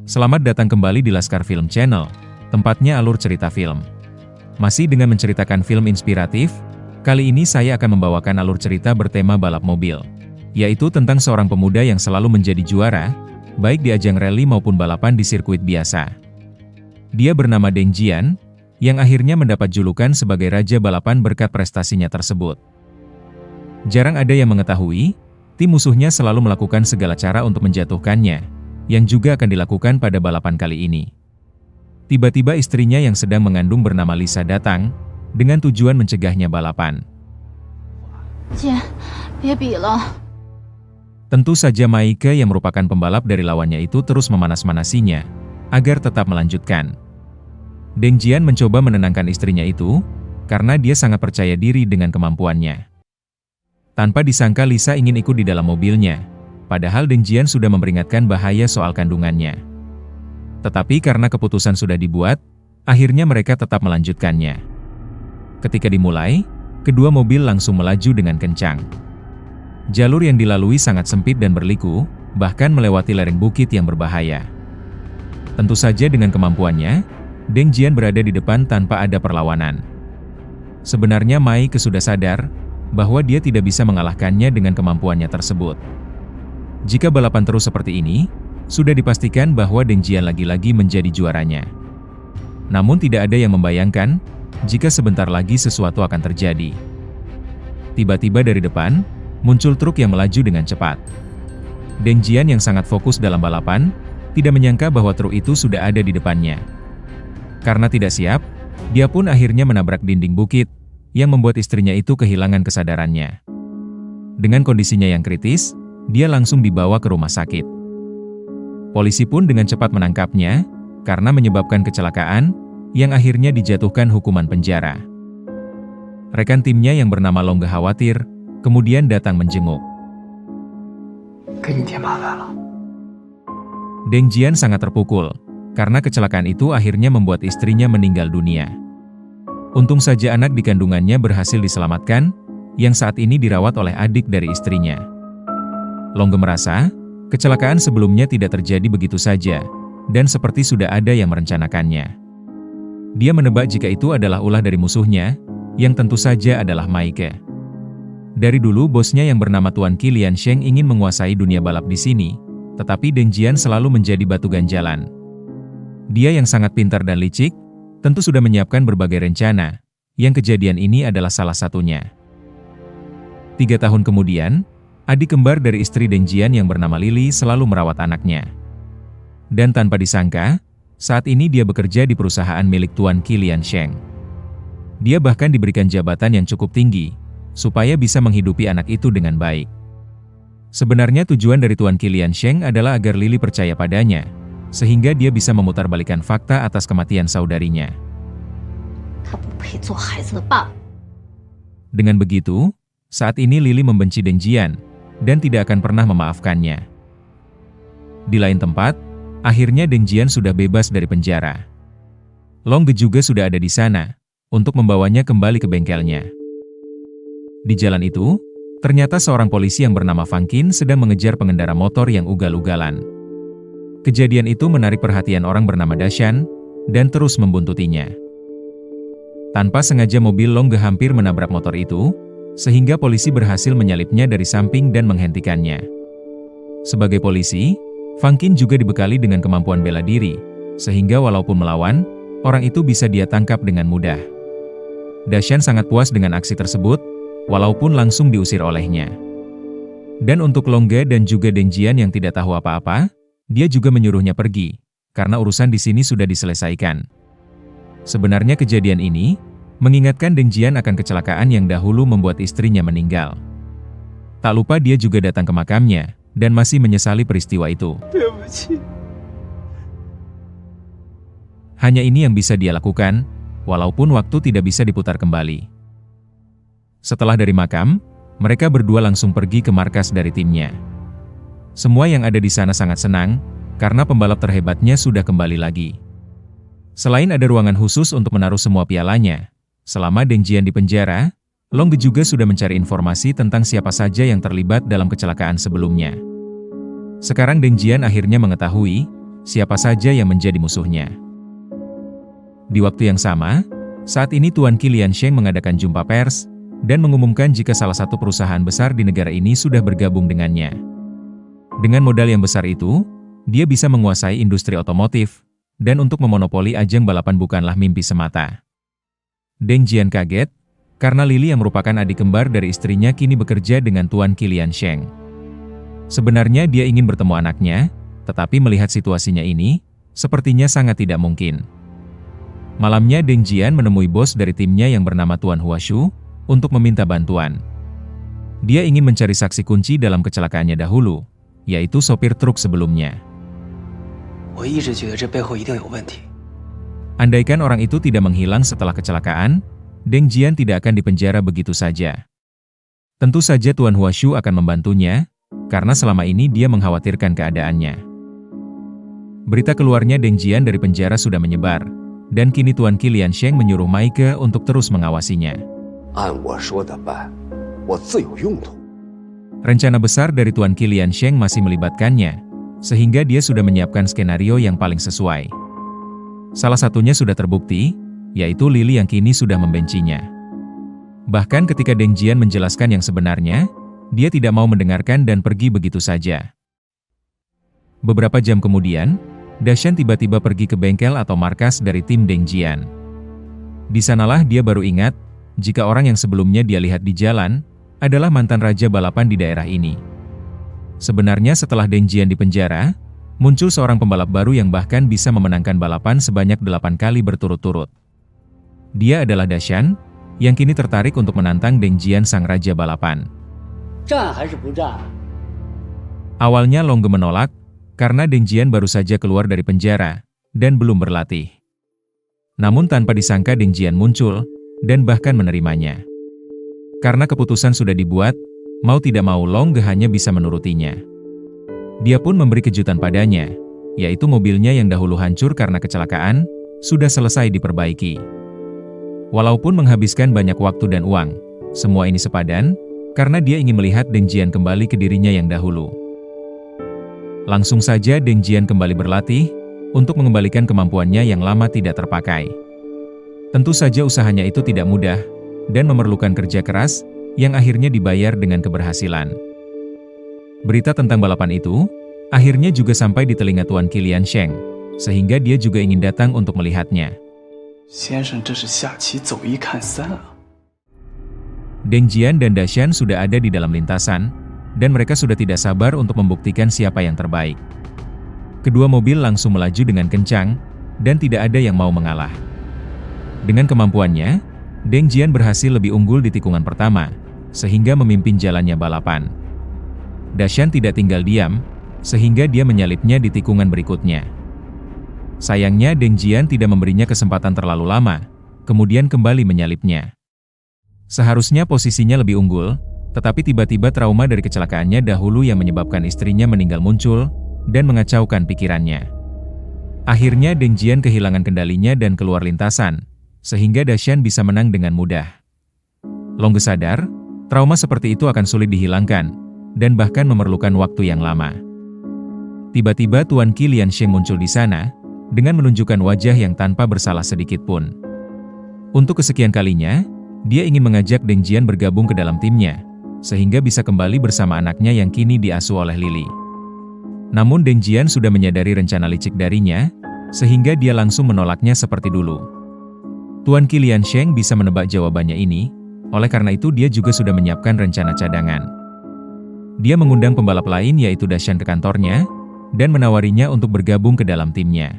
Selamat datang kembali di Laskar Film Channel, tempatnya alur cerita film. Masih dengan menceritakan film inspiratif, kali ini saya akan membawakan alur cerita bertema balap mobil, yaitu tentang seorang pemuda yang selalu menjadi juara, baik di ajang rally maupun balapan di sirkuit biasa. Dia bernama Deng Jian, yang akhirnya mendapat julukan sebagai Raja Balapan berkat prestasinya tersebut. Jarang ada yang mengetahui, tim musuhnya selalu melakukan segala cara untuk menjatuhkannya, yang juga akan dilakukan pada balapan kali ini. Tiba-tiba istrinya yang sedang mengandung bernama Lisa datang, dengan tujuan mencegahnya balapan. Tentu saja Maike yang merupakan pembalap dari lawannya itu terus memanas-manasinya, agar tetap melanjutkan. Deng Jian mencoba menenangkan istrinya itu, karena dia sangat percaya diri dengan kemampuannya. Tanpa disangka Lisa ingin ikut di dalam mobilnya, padahal Deng Jian sudah memperingatkan bahaya soal kandungannya. Tetapi karena keputusan sudah dibuat, akhirnya mereka tetap melanjutkannya. Ketika dimulai, kedua mobil langsung melaju dengan kencang. Jalur yang dilalui sangat sempit dan berliku, bahkan melewati lereng bukit yang berbahaya. Tentu saja dengan kemampuannya, Deng Jian berada di depan tanpa ada perlawanan. Sebenarnya Maike sudah sadar, bahwa dia tidak bisa mengalahkannya dengan kemampuannya tersebut. Jika balapan terus seperti ini, sudah dipastikan bahwa Deng Jian lagi-lagi menjadi juaranya. Namun tidak ada yang membayangkan, jika sebentar lagi sesuatu akan terjadi. Tiba-tiba dari depan, muncul truk yang melaju dengan cepat. Deng Jian yang sangat fokus dalam balapan, tidak menyangka bahwa truk itu sudah ada di depannya. Karena tidak siap, dia pun akhirnya menabrak dinding bukit, yang membuat istrinya itu kehilangan kesadarannya. Dengan kondisinya yang kritis, dia langsung dibawa ke rumah sakit. Polisi pun dengan cepat menangkapnya, karena menyebabkan kecelakaan, yang akhirnya dijatuhkan hukuman penjara. Rekan timnya yang bernama Long khawatir, kemudian datang menjenguk. Deng Jian sangat terpukul, karena kecelakaan itu akhirnya membuat istrinya meninggal dunia. Untung saja anak di kandungannya berhasil diselamatkan, yang saat ini dirawat oleh adik dari istrinya. Longge merasa, kecelakaan sebelumnya tidak terjadi begitu saja, dan seperti sudah ada yang merencanakannya. Dia menebak jika itu adalah ulah dari musuhnya, yang tentu saja adalah Maike. Dari dulu bosnya yang bernama Tuan Qi Liansheng ingin menguasai dunia balap di sini, tetapi Deng Jian selalu menjadi batu ganjalan. Dia yang sangat pintar dan licik, tentu sudah menyiapkan berbagai rencana, yang kejadian ini adalah salah satunya. 3 tahun kemudian, adik kembar dari istri Deng Jian yang bernama Lily selalu merawat anaknya. Dan tanpa disangka, saat ini dia bekerja di perusahaan milik Tuan Qi Liansheng. Dia bahkan diberikan jabatan yang cukup tinggi, supaya bisa menghidupi anak itu dengan baik. Sebenarnya tujuan dari Tuan Qi Liansheng adalah agar Lily percaya padanya, sehingga dia bisa memutarbalikkan fakta atas kematian saudarinya. Dengan begitu, saat ini Lily membenci Deng Jian, dan tidak akan pernah memaafkannya. Di lain tempat, akhirnya Deng Jian sudah bebas dari penjara. Longge juga sudah ada di sana, untuk membawanya kembali ke bengkelnya. Di jalan itu, ternyata seorang polisi yang bernama Fang Qin sedang mengejar pengendara motor yang ugal-ugalan. Kejadian itu menarik perhatian orang bernama Dashan, dan terus membuntutinya. Tanpa sengaja mobil Longge hampir menabrak motor itu, sehingga polisi berhasil menyalipnya dari samping dan menghentikannya. Sebagai polisi, Fang Qin juga dibekali dengan kemampuan bela diri, sehingga walaupun melawan, orang itu bisa dia tangkap dengan mudah. Dashan sangat puas dengan aksi tersebut, walaupun langsung diusir olehnya. Dan untuk Longge dan juga Deng Jian yang tidak tahu apa-apa, dia juga menyuruhnya pergi, karena urusan di sini sudah diselesaikan. Sebenarnya kejadian ini mengingatkan Deng Jian akan kecelakaan yang dahulu membuat istrinya meninggal. Tak lupa dia juga datang ke makamnya, dan masih menyesali peristiwa itu. Hanya ini yang bisa dia lakukan, walaupun waktu tidak bisa diputar kembali. Setelah dari makam, mereka berdua langsung pergi ke markas dari timnya. Semua yang ada di sana sangat senang, karena pembalap terhebatnya sudah kembali lagi. Selain ada ruangan khusus untuk menaruh semua pialanya, selama Deng Jian di penjara, Long juga sudah mencari informasi tentang siapa saja yang terlibat dalam kecelakaan sebelumnya. Sekarang Deng Jian akhirnya mengetahui siapa saja yang menjadi musuhnya. Di waktu yang sama, saat ini Tuan Qi Liansheng mengadakan jumpa pers dan mengumumkan jika salah satu perusahaan besar di negara ini sudah bergabung dengannya. Dengan modal yang besar itu, dia bisa menguasai industri otomotif, dan untuk memonopoli ajang balapan bukanlah mimpi semata. Deng Jian kaget, karena Lily yang merupakan adik kembar dari istrinya kini bekerja dengan Tuan Qi Liansheng. Sebenarnya dia ingin bertemu anaknya, tetapi melihat situasinya ini, sepertinya sangat tidak mungkin. Malamnya Deng Jian menemui bos dari timnya yang bernama Tuan Huashu, untuk meminta bantuan. Dia ingin mencari saksi kunci dalam kecelakaannya dahulu, yaitu sopir truk sebelumnya. Andaikan orang itu tidak menghilang setelah kecelakaan, Deng Jian tidak akan dipenjara begitu saja. Tentu saja Tuan Huashu akan membantunya, karena selama ini dia mengkhawatirkan keadaannya. Berita keluarnya Deng Jian dari penjara sudah menyebar, dan kini Tuan Qi Liansheng menyuruh Maike untuk terus mengawasinya. Rencana besar dari Tuan Qi Liansheng masih melibatkannya, sehingga dia sudah menyiapkan skenario yang paling sesuai. Salah satunya sudah terbukti, yaitu Lily yang kini sudah membencinya. Bahkan ketika Deng Jian menjelaskan yang sebenarnya, dia tidak mau mendengarkan dan pergi begitu saja. Beberapa jam kemudian, Dashan tiba-tiba pergi ke bengkel atau markas dari tim Deng Jian. Di sanalah dia baru ingat, jika orang yang sebelumnya dia lihat di jalan, adalah mantan raja balapan di daerah ini. Sebenarnya setelah Deng Jian di penjara, muncul seorang pembalap baru yang bahkan bisa memenangkan balapan sebanyak 8 kali berturut-turut. Dia adalah Dashan, yang kini tertarik untuk menantang Deng Jian sang raja balapan. Awalnya Longge menolak, karena Deng Jian baru saja keluar dari penjara, dan belum berlatih. Namun tanpa disangka Deng Jian muncul, dan bahkan menerimanya. Karena keputusan sudah dibuat, mau tidak mau Longge hanya bisa menurutinya. Dia pun memberi kejutan padanya, yaitu mobilnya yang dahulu hancur karena kecelakaan, sudah selesai diperbaiki. Walaupun menghabiskan banyak waktu dan uang, semua ini sepadan, karena dia ingin melihat Deng Jian kembali ke dirinya yang dahulu. Langsung saja Deng Jian kembali berlatih, untuk mengembalikan kemampuannya yang lama tidak terpakai. Tentu saja usahanya itu tidak mudah, dan memerlukan kerja keras, yang akhirnya dibayar dengan keberhasilan. Berita tentang balapan itu, akhirnya juga sampai di telinga Tuan Qi Liansheng, sehingga dia juga ingin datang untuk melihatnya. Deng Jian dan Dashan sudah ada di dalam lintasan, dan mereka sudah tidak sabar untuk membuktikan siapa yang terbaik. Kedua mobil langsung melaju dengan kencang, dan tidak ada yang mau mengalah. Dengan kemampuannya, Deng Jian berhasil lebih unggul di tikungan pertama, sehingga memimpin jalannya balapan. Dashan tidak tinggal diam, sehingga dia menyalipnya di tikungan berikutnya. Sayangnya Deng Jian tidak memberinya kesempatan terlalu lama, kemudian kembali menyalipnya. Seharusnya posisinya lebih unggul, tetapi tiba-tiba trauma dari kecelakaannya dahulu yang menyebabkan istrinya meninggal muncul, dan mengacaukan pikirannya. Akhirnya Deng Jian kehilangan kendalinya dan keluar lintasan, sehingga Dashan bisa menang dengan mudah. Longge sadar, trauma seperti itu akan sulit dihilangkan, dan bahkan memerlukan waktu yang lama. Tiba-tiba Tuan Qi Liansheng muncul di sana, dengan menunjukkan wajah yang tanpa bersalah sedikit pun. Untuk kesekian kalinya, dia ingin mengajak Deng Jian bergabung ke dalam timnya, sehingga bisa kembali bersama anaknya yang kini diasuh oleh Lily. Namun Deng Jian sudah menyadari rencana licik darinya, sehingga dia langsung menolaknya seperti dulu. Tuan Qi Liansheng bisa menebak jawabannya ini, oleh karena itu dia juga sudah menyiapkan rencana cadangan. Dia mengundang pembalap lain yaitu Dashan ke kantornya, dan menawarinya untuk bergabung ke dalam timnya.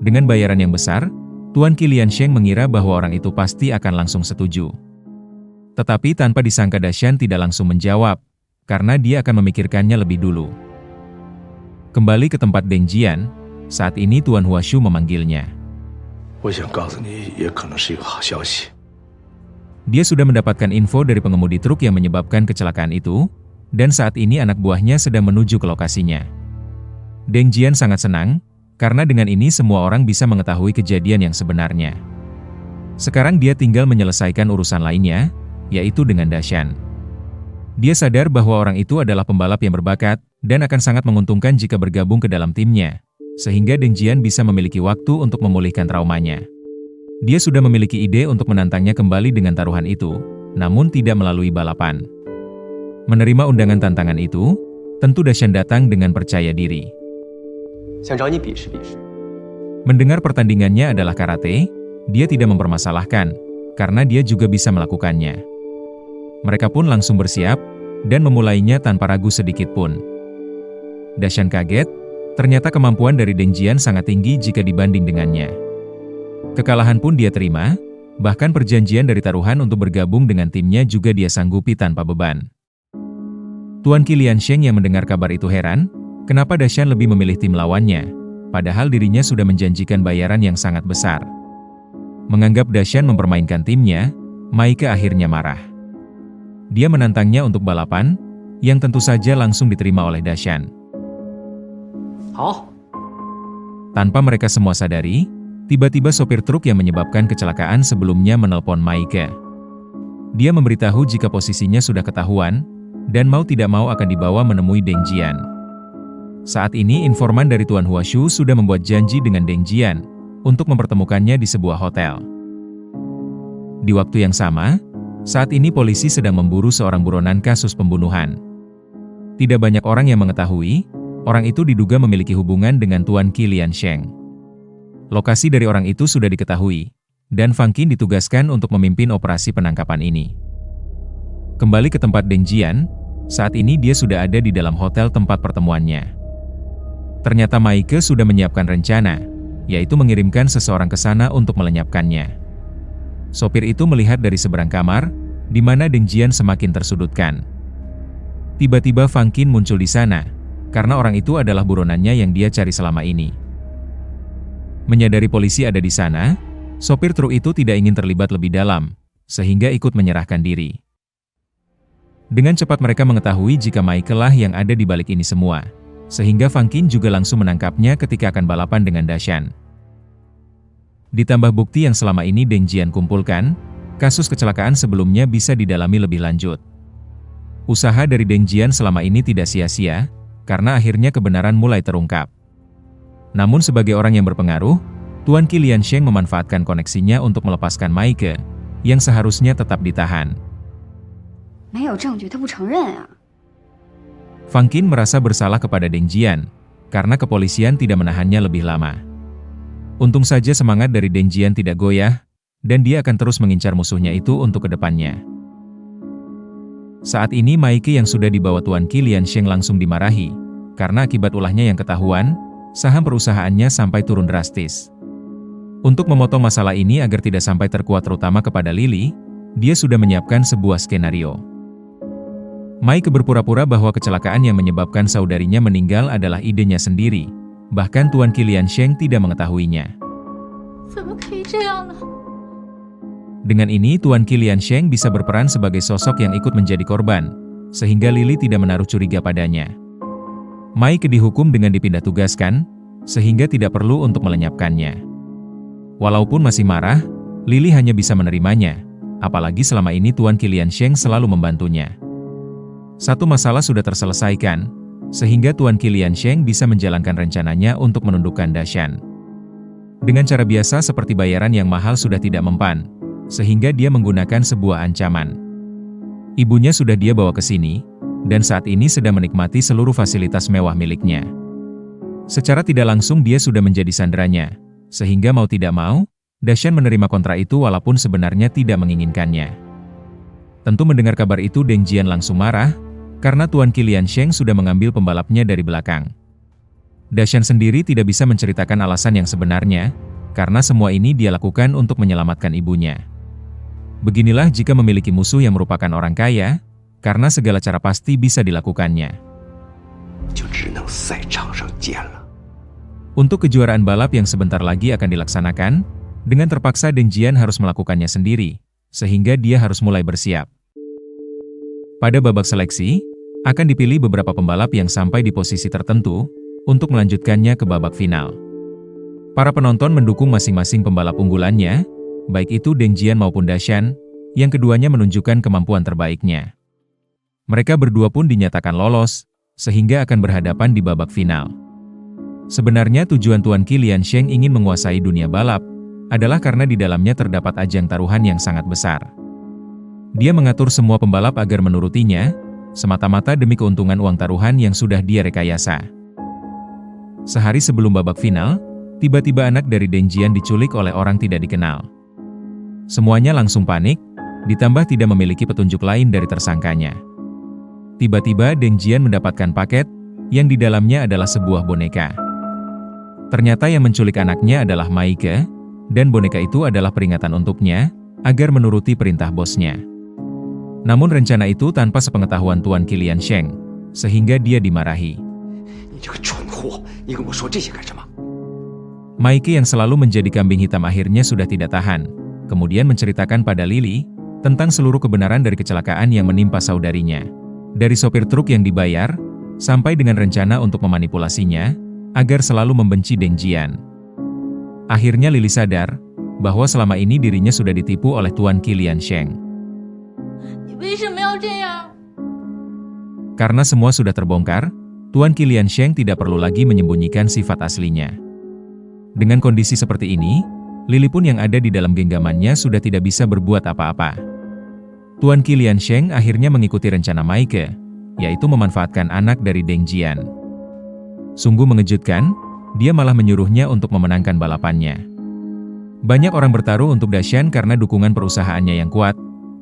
Dengan bayaran yang besar, Tuan Qi Liansheng mengira bahwa orang itu pasti akan langsung setuju. Tetapi tanpa disangka Dashan tidak langsung menjawab, karena dia akan memikirkannya lebih dulu. Kembali ke tempat Deng Jian, saat ini Tuan Huashu memanggilnya. Dia sudah mendapatkan info dari pengemudi truk yang menyebabkan kecelakaan itu, dan saat ini anak buahnya sedang menuju ke lokasinya. Deng Jian sangat senang, karena dengan ini semua orang bisa mengetahui kejadian yang sebenarnya. Sekarang dia tinggal menyelesaikan urusan lainnya, yaitu dengan Dashan. Dia sadar bahwa orang itu adalah pembalap yang berbakat, dan akan sangat menguntungkan jika bergabung ke dalam timnya, sehingga Deng Jian bisa memiliki waktu untuk memulihkan traumanya. Dia sudah memiliki ide untuk menantangnya kembali dengan taruhan itu, namun tidak melalui balapan. Menerima undangan tantangan itu, tentu Dashan datang dengan percaya diri. Mendengar pertandingannya adalah karate, dia tidak mempermasalahkan, karena dia juga bisa melakukannya. Mereka pun langsung bersiap, dan memulainya tanpa ragu sedikit pun. Dashan kaget, ternyata kemampuan dari Deng Jian sangat tinggi jika dibanding dengannya. Kekalahan pun dia terima, bahkan perjanjian dari taruhan untuk bergabung dengan timnya juga dia sanggupi tanpa beban. Tuan Qi Liansheng yang mendengar kabar itu heran, kenapa Dashan lebih memilih tim lawannya, padahal dirinya sudah menjanjikan bayaran yang sangat besar. Menganggap Dashan mempermainkan timnya, Maike akhirnya marah. Dia menantangnya untuk balapan, yang tentu saja langsung diterima oleh Dashan. Tanpa mereka semua sadari, tiba-tiba sopir truk yang menyebabkan kecelakaan sebelumnya menelpon Maike. Dia memberitahu jika posisinya sudah ketahuan, dan mau tidak mau akan dibawa menemui Deng Jian. Saat ini informan dari Tuan Huashu sudah membuat janji dengan Deng Jian, untuk mempertemukannya di sebuah hotel. Di waktu yang sama, saat ini polisi sedang memburu seorang buronan kasus pembunuhan. Tidak banyak orang yang mengetahui, orang itu diduga memiliki hubungan dengan Tuan Qi Liansheng. Lokasi dari orang itu sudah diketahui, dan Fang Qin ditugaskan untuk memimpin operasi penangkapan ini. Kembali ke tempat Deng Jian, saat ini dia sudah ada di dalam hotel tempat pertemuannya. Ternyata Maike sudah menyiapkan rencana, yaitu mengirimkan seseorang ke sana untuk melenyapkannya. Sopir itu melihat dari seberang kamar, di mana Deng Jian semakin tersudutkan. Tiba-tiba Fang Qin muncul di sana, karena orang itu adalah buronannya yang dia cari selama ini. Menyadari polisi ada di sana, sopir truk itu tidak ingin terlibat lebih dalam, sehingga ikut menyerahkan diri. Dengan cepat mereka mengetahui jika Maike lah yang ada di balik ini semua, sehingga Fang Qin juga langsung menangkapnya ketika akan balapan dengan Dashan. Ditambah bukti yang selama ini Deng Jian kumpulkan, kasus kecelakaan sebelumnya bisa didalami lebih lanjut. Usaha dari Deng Jian selama ini tidak sia-sia, karena akhirnya kebenaran mulai terungkap. Namun sebagai orang yang berpengaruh, Tuan Qi Liansheng memanfaatkan koneksinya untuk melepaskan Maike, yang seharusnya tetap ditahan. Fang Qin merasa bersalah kepada Deng Jian, karena kepolisian tidak menahannya lebih lama. Untung saja semangat dari Deng Jian tidak goyah, dan dia akan terus mengincar musuhnya itu untuk kedepannya. Saat ini Maike yang sudah dibawa Tuan Qi Liansheng langsung dimarahi, karena akibat ulahnya yang ketahuan, saham perusahaannya sampai turun drastis. Untuk memotong masalah ini agar tidak sampai terkuat terutama kepada Lily, dia sudah menyiapkan sebuah skenario. Maike berpura-pura bahwa kecelakaan yang menyebabkan saudarinya meninggal adalah idenya sendiri. Bahkan Tuan Qi Liansheng tidak mengetahuinya. Dengan ini Tuan Qi Liansheng bisa berperan sebagai sosok yang ikut menjadi korban, sehingga Lily tidak menaruh curiga padanya. Maike dihukum dengan dipindah tugaskan, sehingga tidak perlu untuk melenyapkannya. Walaupun masih marah, Lily hanya bisa menerimanya, apalagi selama ini Tuan Qi Liansheng selalu membantunya. Satu masalah sudah terselesaikan, sehingga Tuan Qi Liansheng bisa menjalankan rencananya untuk menundukkan Dashan. Dengan cara biasa seperti bayaran yang mahal sudah tidak mempan, sehingga dia menggunakan sebuah ancaman. Ibunya sudah dia bawa ke sini, dan saat ini sedang menikmati seluruh fasilitas mewah miliknya. Secara tidak langsung dia sudah menjadi sandranya, sehingga mau tidak mau, Dashan menerima kontrak itu walaupun sebenarnya tidak menginginkannya. Tentu mendengar kabar itu Deng Jian langsung marah, karena Tuan Qi Liansheng sudah mengambil pembalapnya dari belakang. Dashan sendiri tidak bisa menceritakan alasan yang sebenarnya, karena semua ini dia lakukan untuk menyelamatkan ibunya. Beginilah jika memiliki musuh yang merupakan orang kaya, karena segala cara pasti bisa dilakukannya. Untuk kejuaraan balap yang sebentar lagi akan dilaksanakan, dengan terpaksa Deng Jian harus melakukannya sendiri, sehingga dia harus mulai bersiap. Pada babak seleksi, akan dipilih beberapa pembalap yang sampai di posisi tertentu, untuk melanjutkannya ke babak final. Para penonton mendukung masing-masing pembalap unggulannya, baik itu Deng Jian maupun Dashan, yang keduanya menunjukkan kemampuan terbaiknya. Mereka berdua pun dinyatakan lolos, sehingga akan berhadapan di babak final. Sebenarnya tujuan Tuan Qi Liansheng ingin menguasai dunia balap, adalah karena di dalamnya terdapat ajang taruhan yang sangat besar. Dia mengatur semua pembalap agar menurutinya, semata-mata demi keuntungan uang taruhan yang sudah dia rekayasa. Sehari sebelum babak final, tiba-tiba anak dari Deng Jian diculik oleh orang tidak dikenal. Semuanya langsung panik, ditambah tidak memiliki petunjuk lain dari tersangkanya. Tiba-tiba Deng Jian mendapatkan paket, yang di dalamnya adalah sebuah boneka. Ternyata yang menculik anaknya adalah Maike, dan boneka itu adalah peringatan untuknya, agar menuruti perintah bosnya. Namun rencana itu tanpa sepengetahuan Tuan Qi Liansheng, sehingga dia dimarahi. Maike yang selalu menjadi kambing hitam akhirnya sudah tidak tahan, kemudian menceritakan pada Lily, tentang seluruh kebenaran dari kecelakaan yang menimpa saudarinya. Dari sopir truk yang dibayar, sampai dengan rencana untuk memanipulasinya, agar selalu membenci Deng Jian. Akhirnya Lily sadar, bahwa selama ini dirinya sudah ditipu oleh Tuan Qi Liansheng. Karena semua sudah terbongkar, Tuan Qi Liansheng tidak perlu lagi menyembunyikan sifat aslinya. Dengan kondisi seperti ini, Lily pun yang ada di dalam genggamannya sudah tidak bisa berbuat apa-apa. Tuan Qi Liansheng akhirnya mengikuti rencana Maike, yaitu memanfaatkan anak dari Deng Jian. Sungguh mengejutkan, dia malah menyuruhnya untuk memenangkan balapannya. Banyak orang bertaruh untuk Dashan karena dukungan perusahaannya yang kuat,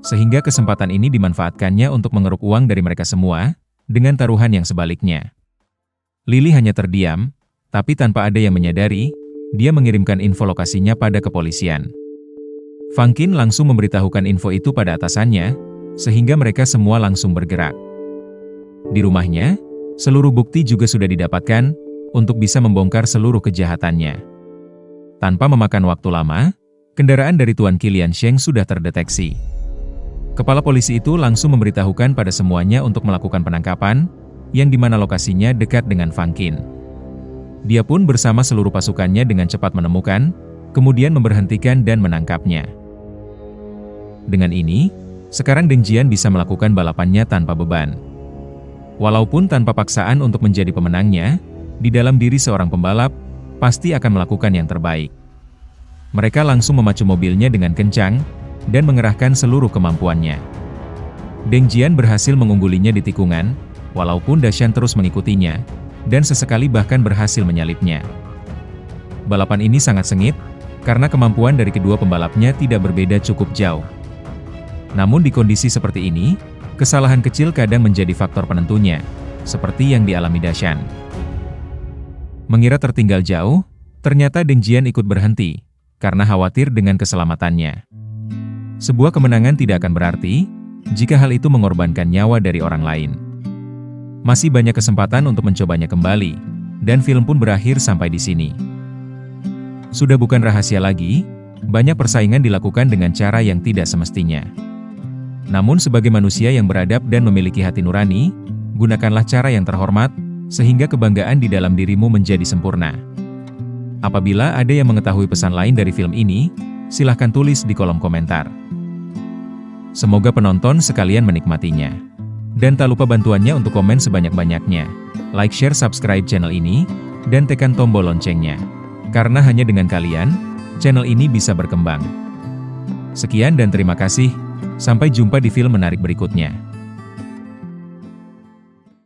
sehingga kesempatan ini dimanfaatkannya untuk mengeruk uang dari mereka semua, dengan taruhan yang sebaliknya. Lily hanya terdiam, tapi tanpa ada yang menyadari, dia mengirimkan info lokasinya pada kepolisian. Fang Qin langsung memberitahukan info itu pada atasannya, sehingga mereka semua langsung bergerak. Di rumahnya, seluruh bukti juga sudah didapatkan, untuk bisa membongkar seluruh kejahatannya. Tanpa memakan waktu lama, kendaraan dari Tuan Qi Liansheng sudah terdeteksi. Kepala polisi itu langsung memberitahukan pada semuanya untuk melakukan penangkapan, yang dimana lokasinya dekat dengan Fang Qin. Dia pun bersama seluruh pasukannya dengan cepat menemukan, kemudian memberhentikan dan menangkapnya. Dengan ini, sekarang Deng Jian bisa melakukan balapannya tanpa beban. Walaupun tanpa paksaan untuk menjadi pemenangnya, di dalam diri seorang pembalap, pasti akan melakukan yang terbaik. Mereka langsung memacu mobilnya dengan kencang, dan mengerahkan seluruh kemampuannya. Deng Jian berhasil mengunggulinya di tikungan, walaupun Dashan terus mengikutinya, dan sesekali bahkan berhasil menyalipnya. Balapan ini sangat sengit, karena kemampuan dari kedua pembalapnya tidak berbeda cukup jauh. Namun di kondisi seperti ini, kesalahan kecil kadang menjadi faktor penentunya, seperti yang dialami Dashan. Mengira tertinggal jauh, ternyata Deng Jian ikut berhenti, karena khawatir dengan keselamatannya. Sebuah kemenangan tidak akan berarti, jika hal itu mengorbankan nyawa dari orang lain. Masih banyak kesempatan untuk mencobanya kembali, dan film pun berakhir sampai di sini. Sudah bukan rahasia lagi, banyak persaingan dilakukan dengan cara yang tidak semestinya. Namun sebagai manusia yang beradab dan memiliki hati nurani, gunakanlah cara yang terhormat, sehingga kebanggaan di dalam dirimu menjadi sempurna. Apabila ada yang mengetahui pesan lain dari film ini, silahkan tulis di kolom komentar. Semoga penonton sekalian menikmatinya. Dan tak lupa bantuannya untuk komen sebanyak-banyaknya. Like, share, subscribe channel ini, dan tekan tombol loncengnya. Karena hanya dengan kalian, channel ini bisa berkembang. Sekian dan terima kasih, sampai jumpa di film menarik berikutnya.